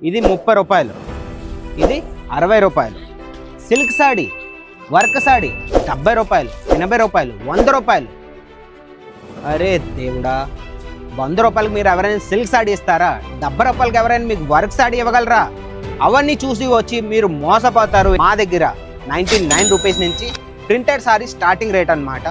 ఇది 30 రూపాయలు, ఇది 60 రూపాయలు. సిల్క్ సాడీ, వర్క్ సాడీ 70 రూపాయలు, 80 రూపాయలు, 100 రూపాయలు. అరే దేవుడా, 100 రూపాయలకి మీరు ఎవరైనా సిల్క్ సాడీ ఇస్తారా? 70 రూపాయలకి ఎవరైనా మీకు వర్క్ సాడీ ఇవ్వగలరా? అవన్నీ చూసి వచ్చి మీరు మోసపోతారు. మా దగ్గర 99 రూపీస్ నుంచి ప్రింటెడ్ సారీ స్టార్టింగ్ రేట్ అనమాట.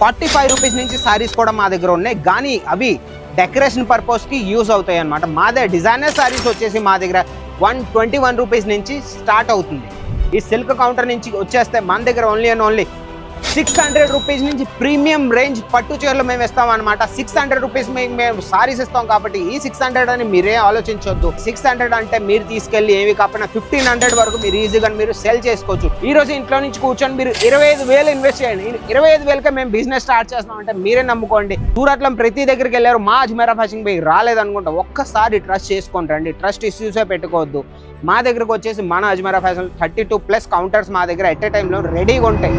45 రూపీస్ నుంచి సారీస్ కూడా మా దగ్గర ఉన్నాయి, కానీ అవి డెకరేషన్ పర్పస్కి యూజ్ అవుతాయి అనమాట. మా దగ్గర డిజైనర్ సారీస్ వచ్చేసి మా దగ్గర 121 రూపీస్ నుంచి స్టార్ట్ అవుతుంది. ఈ సిల్క్ కౌంటర్ నుంచి వచ్చేస్తే మన దగ్గర ఓన్లీ అండ్ ఓన్లీ 600 రూపీస్ నుంచి ప్రీమియం రేంజ్ పట్టు చీరలు మేము ఇస్తాం అనమాట. 600 రూపీస్ మేము సారీస్ ఇస్తాం, కాబట్టి ఈ 600 అని మీరే ఆలోచించవద్దు. 600 అంటే మీరు తీసుకెళ్ళి ఏవి కాకపోయినా 1500 వరకు మీరు ఈజీగా మీరు సెల్ చేసుకోవచ్చు. ఈ రోజు ఇంట్లో నుంచి కూర్చొని మీరు 25,000 ఇన్వెస్ట్ చేయండి. 25,000కే మేము బిజినెస్ స్టార్ట్ చేస్తాం అంటే మీరే నమ్ముకోండి. సూరత్లో ప్రతి దగ్గరికి వెళ్ళారు, మా అజ్మీరా ఫ్యాషన్ మీకు రాలేదనుకుంటా, ఒక్కసారి ట్రస్ట్ చేసుకొని రండి. ట్రస్ట్ ఇష్యూసే పెట్టుకోవద్దు. మా దగ్గరకు వచ్చేసి మన అజ్మీరా ఫ్యాషన్ 32+ కౌంటర్స్ మా దగ్గర ఎట్ ఏ టైంలో రెడీగా ఉంటాయి.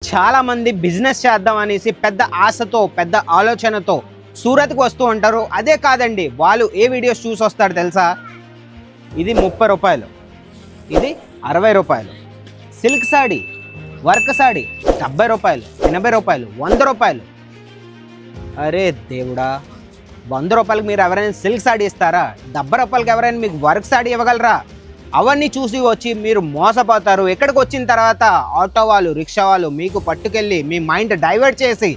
చాలా మంది బిజినెస్ చేద్దాం అనేసి పెద్ద ఆశతో పెద్ద ఆలోచనతో సూరత్కి వస్తూ ఉంటారు. అదే కాదండి, వాళ్ళు ఏ వీడియోస్ చూసి వస్తారు తెలుసా? ఇది 30 రూపాయలు, ఇది 60 రూపాయలు. సిల్క్ సాడీ, వర్క్ సాడీ 70 రూపాయలు, 80 రూపాయలు, 100 రూపాయలు. అరే దేవుడా, 100 రూపాయలకి మీరు ఎవరైనా సిల్క్ సాడీ ఇస్తారా? 70 రూపాయలకి ఎవరైనా మీకు వర్క్ సాడీ ఇవ్వగలరా? అవన్నీ చూసి వచ్చి మీరు మోసపోతారు. ఎక్కడికి వచ్చిన తర్వాత ఆటో వాళ్ళు, రిక్షా వాళ్ళు మీకు పట్టుకెళ్ళి మీ మైండ్ డైవర్ట్ చేసి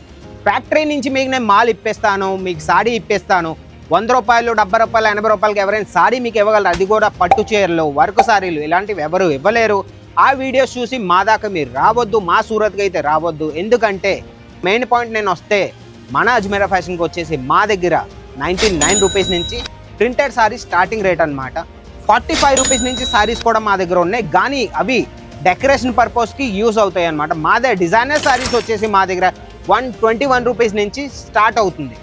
ఫ్యాక్టరీ నుంచి మీకు నేను మాల్ ఇప్పిస్తాను, మీకు సాడీ ఇప్పిస్తాను, 100 రూపాయలు, 70 రూపాయలు, 80 రూపాయలకి ఎవరైనా సాడీ మీకు ఇవ్వగలరు. అది కూడా పట్టు చీరలు, వర్క్ సారీలు ఇలాంటివి ఎవరు ఇవ్వలేరు. ఆ వీడియోస్ చూసి మా దాకా మీరు రావద్దు, మా సూరత్కి అయితే రావద్దు. ఎందుకంటే మెయిన్ పాయింట్, నేను వస్తే మన అజ్మీరా ఫ్యాషన్కి వచ్చేసి మా దగ్గర 99 రూపీస్ నుంచి ప్రింటెడ్ సారీ స్టార్టింగ్ రేట్ అనమాట. 45 రూపీస్ నుంచి సారీస్ కూడా మా దగ్గర ఉన్నాయి, కానీ అవి డెకరేషన్ పర్పస్కి యూజ్ అవుతాయి అనమాట. మా దగ్గర డిజైనర్ సారీస్ వచ్చేసి మా దగ్గర 121 రూపీస్ నుంచి స్టార్ట్ అవుతుంది.